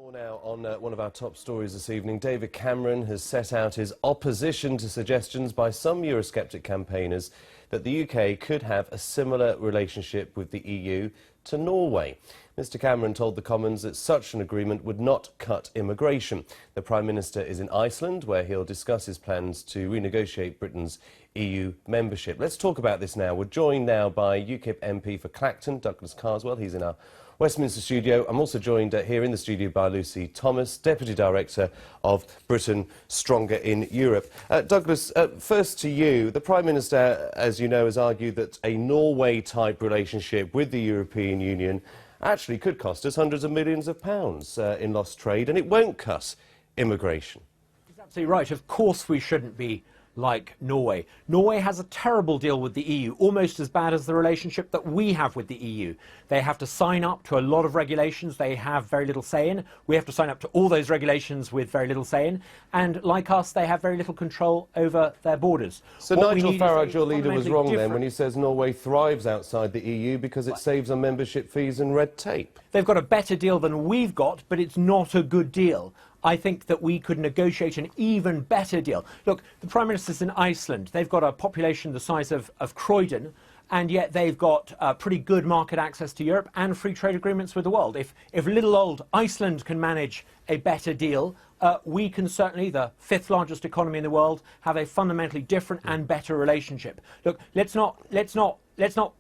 More now on one of our top stories this evening. David Cameron has set out his opposition to suggestions by some Eurosceptic campaigners that the UK could have a similar relationship with the EU to Norway. Mr Cameron told the Commons that such an agreement would not cut immigration. The Prime Minister is in Iceland, where he'll discuss his plans to renegotiate Britain's EU membership. Let's talk about this now. We're joined now by UKIP MP for Clacton, Douglas Carswell. He's in our Westminster studio. I'm also joined here in the studio by Lucy Thomas, Deputy Director of Britain Stronger in Europe. Douglas, first to you. The Prime Minister, as you know, has argued that a Norway-type relationship with the European Union actually could cost us hundreds of millions of pounds in lost trade, and it won't cut immigration. He's absolutely right. Of course we shouldn't be like Norway. Norway has a terrible deal with the EU, almost as bad as the relationship that we have with the EU. They have to sign up to a lot of regulations they have very little say in. We have to sign up to all those regulations with very little say in. And like us, they have very little control over their borders. So Nigel Farage, your leader, was wrong then when he says Norway thrives outside the EU because it saves on membership fees and red tape. They've got a better deal than we've got, but it's not a good deal. I think that we could negotiate an even better deal. Look, the Prime Minister's in Iceland. They've got a population the size of Croydon, and yet they've got pretty good market access to Europe and free trade agreements with the world. If little old Iceland can manage a better deal, we can certainly, the fifth largest economy in the world, have a fundamentally different and better relationship. Look, let's not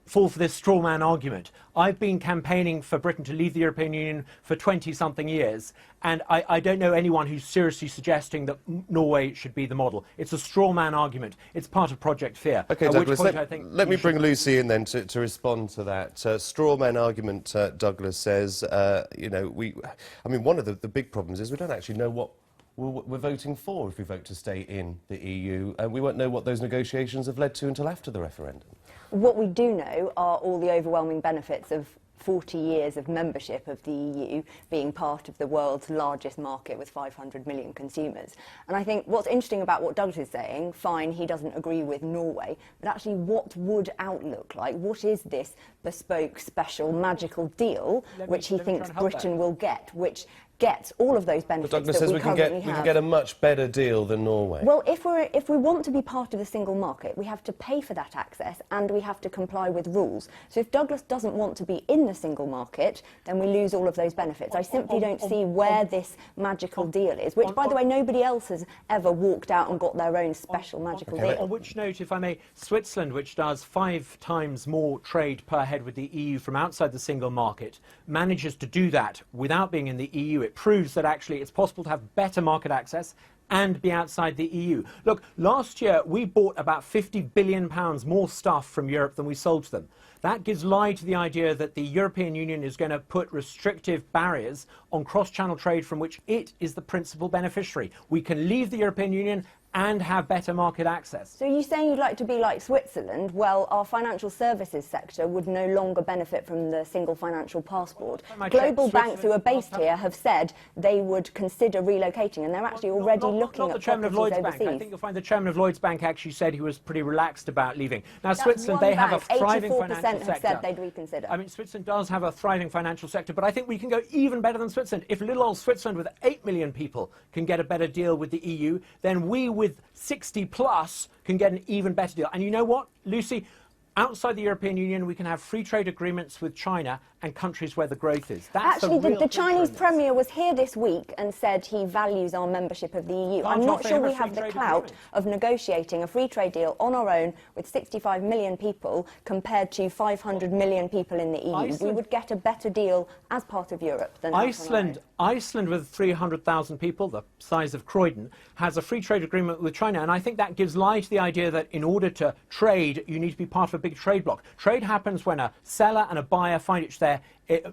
fall for this straw man argument. I've been campaigning for Britain to leave the European Union for 20-something years, and I don't know anyone who's seriously suggesting that Norway should be the model. It's a straw man argument. It's part of Project Fear. OK, Douglas, let me bring Lucy in then to respond to that. Straw man argument, Douglas says, you know, I mean, one of the big problems is we don't actually know what we're voting for if we vote to stay in the EU, and we won't know what those negotiations have led to until after the referendum. What we do know are all the overwhelming benefits of 40 years of membership of the EU, being part of the world's largest market with 500 million consumers. And I think what's interesting about what Douglas is saying, fine, he doesn't agree with Norway, but actually what would outlook like? What is this bespoke, special, magical deal which he thinks Britain will get, which gets all of those benefits but Douglas that says we currently have. We can get a much better deal than Norway. Well, if we want to be part of the single market, we have to pay for that access and we have to comply with rules. So if Douglas doesn't want to be in the single market, then we lose all of those benefits. I simply don't see where this magical deal is, which, by the way, nobody else has ever walked out and got their own special magical deal. On which note, if I may, Switzerland, which does 5 times more trade per head with the EU from outside the single market, manages to do that without being in the EU. It proves that actually it's possible to have better market access and be outside the EU. Look, last year we bought about £50 billion more stuff from Europe than we sold to them. That gives lie to the idea that the European Union is going to put restrictive barriers on cross-channel trade from which it is the principal beneficiary. We can leave the European Union and have better market access. So you're saying you'd like to be like Switzerland? Well, our financial services sector would no longer benefit from the single financial passport. Global banks who are based here have said they would consider relocating, and they're actually already looking at properties overseas. I think you'll find the chairman of Lloyds Bank actually said he was pretty relaxed about leaving. Now, Switzerland, they have a thriving financial sector. 84% have said they'd reconsider. I mean, Switzerland does have a thriving financial sector, but I think we can go even better than Switzerland. If little old Switzerland with 8 million people can get a better deal with the EU, then we with 60 plus can get an even better deal. And you know what, Lucy? Outside the European Union, we can have free trade agreements with China and countries where the growth is. That's actually, the Chinese Premier was here this week and said he values our membership of the EU. I'm not sure we have the clout of negotiating a free trade deal on our own with 65 million people compared to 500 million people in the EU. We would get a better deal as part of Europe than Iceland, with 300,000 people, the size of Croydon, has a free trade agreement with China, and I think that gives lie to the idea that in order to trade, you need to be part of a big trade bloc. Trade happens when a seller and a buyer find it's their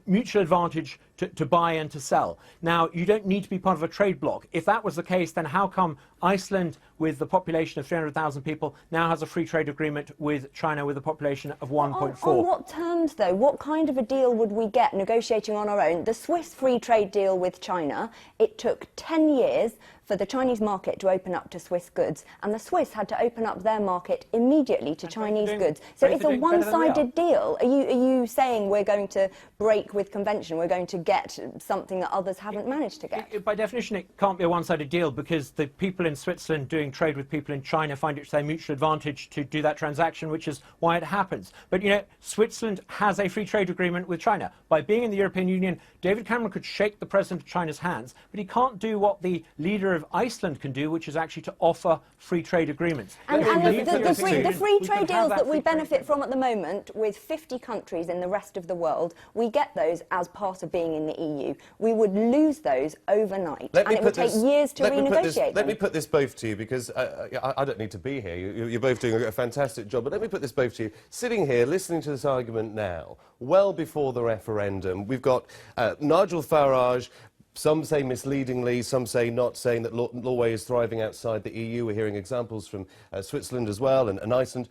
mutual advantage to buy and to sell. Now, you don't need to be part of a trade bloc. If that was the case, then how come Iceland, with the population of 300,000 people, now has a free trade agreement with China with a population of 1.4? On what terms, though? What kind of a deal would we get negotiating on our own? The Swiss free trade deal with China, it took 10 years for the Chinese market to open up to Swiss goods, and the Swiss had to open up their market immediately to Chinese goods. So it's a one-sided deal. Are you saying we're going to break with convention. We're going to get something that others haven't managed to get. By definition, it can't be a one-sided deal, because the people in Switzerland doing trade with people in China find it to their mutual advantage to do that transaction, which is why it happens. But, you know, Switzerland has a free trade agreement with China. By being in the European Union, David Cameron could shake the president of China's hands, but he can't do what the leader of Iceland can do, which is actually to offer free trade agreements. And the free trade deals that we benefit trade from at the moment with 50 countries in the rest of the world, we get those as part of being in the EU. We would lose those overnight, and it would take years to renegotiate them. Let me put this both to you, because I don't need to be here. You're both doing a fantastic job, but let me put this both to you. Sitting here, listening to this argument now, well before the referendum, we've got Nigel Farage, some say misleadingly, some say not, saying that Norway is thriving outside the EU. We're hearing examples from Switzerland as well, and Iceland.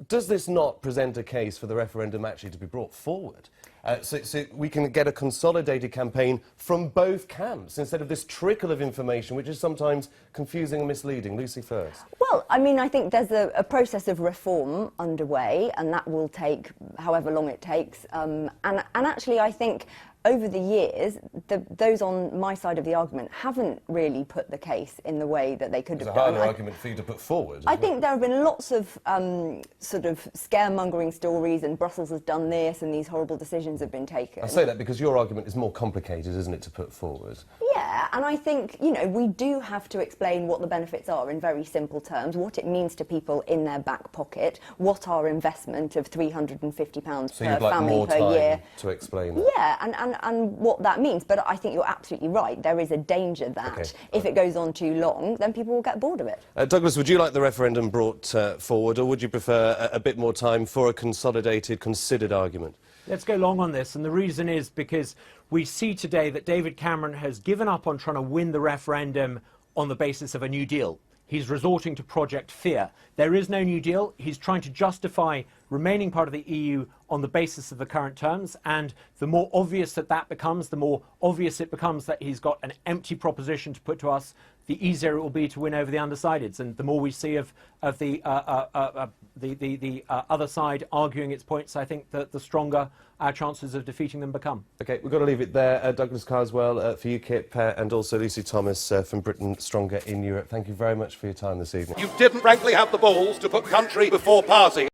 Does this not present a case for the referendum actually to be brought forward? So we can get a consolidated campaign from both camps, instead of this trickle of information, which is sometimes confusing and misleading. Lucy first. Well, I mean, I think there's a process of reform underway, and that will take however long it takes. And actually, I think over the years, those on my side of the argument haven't really put the case in the way that they could have done. It's a harder argument for you to put forward. I think there have been lots of sort of scaremongering stories, and Brussels has done this, and these horrible decisions have been taken. I say that because your argument is more complicated, isn't it, to put forward? Yeah, and I think, you know, we do have to explain what the benefits are in very simple terms, what it means to people in their back pocket, what our investment of £350 So per you'd like family more per time year to explain that? Yeah, and what that means. But I think you're absolutely right. There is a danger that if it goes on too long, then people will get bored of it. Douglas, would you like the referendum brought forward, or would you prefer a bit more time for a consolidated, considered argument? Let's go long on this, and the reason is because we see today that David Cameron has given up on trying to win the referendum on the basis of a New Deal. He's resorting to Project Fear. There is no New Deal. He's trying to justify remaining part of the EU on the basis of the current terms, and the more obvious that becomes, the more obvious it becomes that he's got an empty proposition to put to us, the easier it will be to win over the undecideds. And the more we see of the other side arguing its points, I think that the stronger our chances of defeating them become. OK, we've got to leave it there. Douglas Carswell for UKIP and also Lucy Thomas from Britain Stronger in Europe. Thank you very much for your time this evening. You didn't frankly have the balls to put country before party.